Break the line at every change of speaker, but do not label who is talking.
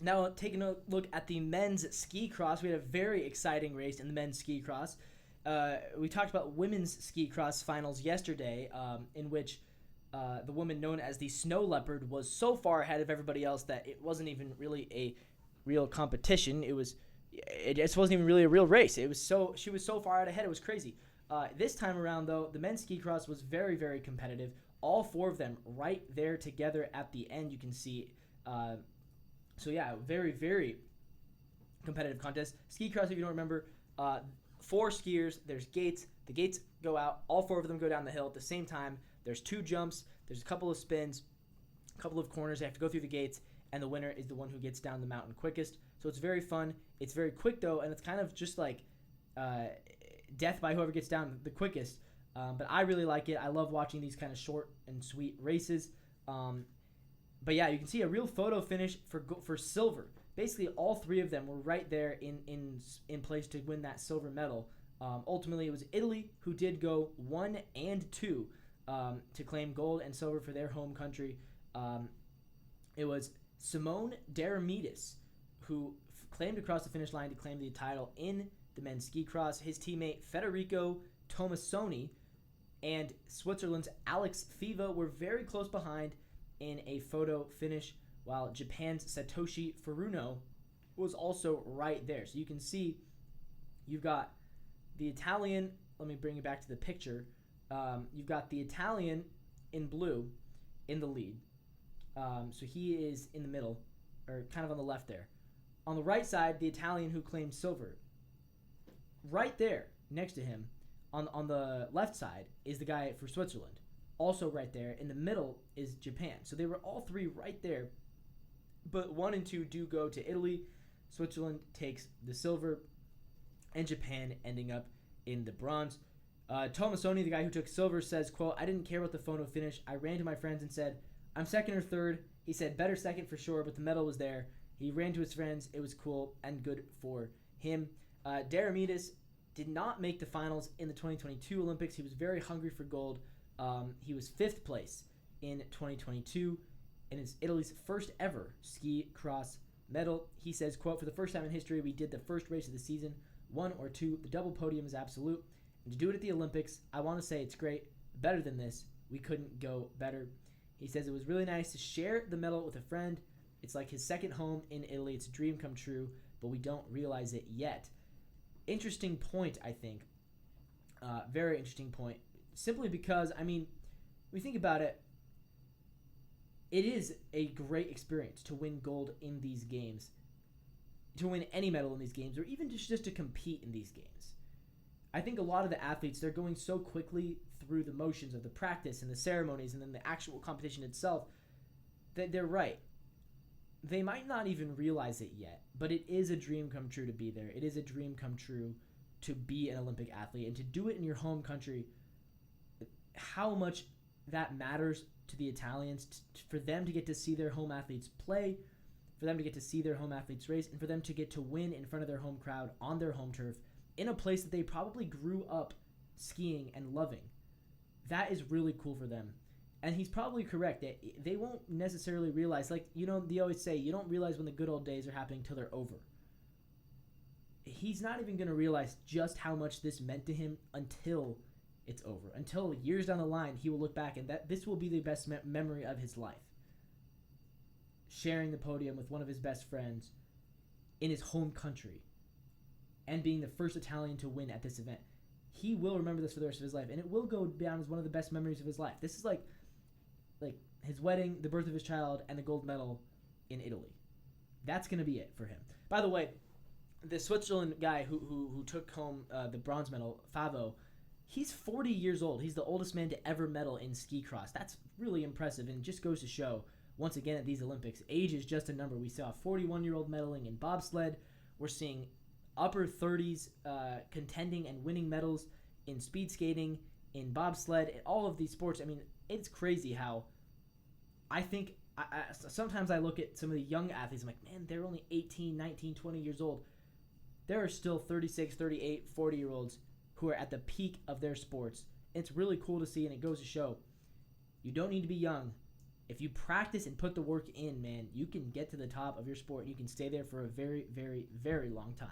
Now, taking a look at the men's ski cross, we had a very exciting race in the men's ski cross. We talked about women's ski cross finals yesterday, in which the woman known as the Snow Leopard was so far ahead of everybody else that it wasn't even really a real competition. It just wasn't even really a real race. She was so far out ahead. It was crazy. This time around, though, the men's ski cross was very, very competitive. All four of them right there together at the end. You can see. So yeah, very, very competitive contest. Ski cross, if you don't remember, four skiers. There's gates. The gates go out. All four of them go down the hill at the same time. There's two jumps. There's a couple of spins, a couple of corners. They have to go through the gates, and the winner is the one who gets down the mountain quickest. So it's very fun. It's very quick though, and it's kind of just like death by whoever gets down the quickest. But I really like it. I love watching these kind of short and sweet races. But yeah, you can see a real photo finish for silver. Basically, all three of them were right there in place to win that silver medal. Ultimately, it was Italy who did go 1 and 2 to claim gold and silver for their home country. It was Simone Daramitidis who claimed to cross the finish line to claim the title in the men's ski cross. His teammate Federico Tomassoni and Switzerland's Alex Fiva were very close behind in a photo finish, while Japan's Satoshi Furuno was also right there. So you can see you've got the Italian. Let me bring you back to the picture. You've got the Italian in blue in the lead. So he is in the middle, or kind of on the left there. On the right side, the Italian who claimed silver. Right there, next to him, on the left side, is the guy for Switzerland. Also right there. In the middle is Japan. So they were all three right there. But 1 and 2 do go to Italy. Switzerland takes the silver, and Japan ending up in the bronze. Tomassoni, the guy who took silver, says, quote, "I didn't care about the photo finish. I ran to my friends and said, I'm second or third. He said, better second for sure, but the medal was there. He ran to his friends. It was cool and good for him." Daramitidis did not make the finals in the 2022 Olympics. He was very hungry for gold. He was 5th place in 2022, and it's Italy's first ever ski cross medal. He says, quote, "For the first time in history, we did the first race of the season, 1 or 2. The double podium is absolute. And to do it at the Olympics, I want to say it's great. Better than this. We couldn't go better." He says it was really nice to share the medal with a friend. It's like his second home in Italy. It's a dream come true, but we don't realize it yet. Interesting point, I think. Very interesting point. Simply because, I mean, we think about it, it is a great experience to win gold in these games, to win any medal in these games, or even just to compete in these games. I think a lot of the athletes, they're going so quickly through the motions of the practice and the ceremonies and then the actual competition itself that they're right. They might not even realize it yet, but it is a dream come true to be there. It is a dream come true to be an Olympic athlete and to do it in your home country. How much that matters to the Italians, for them to get to see their home athletes play, for them to get to see their home athletes race, and for them to get to win in front of their home crowd on their home turf in a place that they probably grew up skiing and loving. That is really cool for them. And he's probably correct. They won't necessarily realize, like, they always say, you don't realize when the good old days are happening till they're over. He's not even going to realize just how much this meant to him until it's over. Until years down the line, he will look back and this will be the best memory of his life. Sharing the podium with one of his best friends in his home country and being the first Italian to win at this event. He will remember this for the rest of his life, and it will go down as one of the best memories of his life. This is like his wedding, the birth of his child, and the gold medal in Italy. That's going to be it for him. By the way, the Switzerland guy who took home the bronze medal, Favo, he's 40 years old. He's the oldest man to ever medal in ski cross. That's really impressive, and it just goes to show, once again at these Olympics, age is just a number. We saw a 41-year-old medaling in bobsled. We're seeing upper 30s contending and winning medals in speed skating, in bobsled, in all of these sports. I mean, it's crazy how I think sometimes I look at some of the young athletes. I'm like, man, they're only 18, 19, 20 years old. There are still 36, 38, 40-year-olds who are at the peak of their sports. It's really cool to see, and it goes to show you don't need to be young if you practice and put the work in, man, you can get to the top of your sport. You can stay there for a very, very, very long time.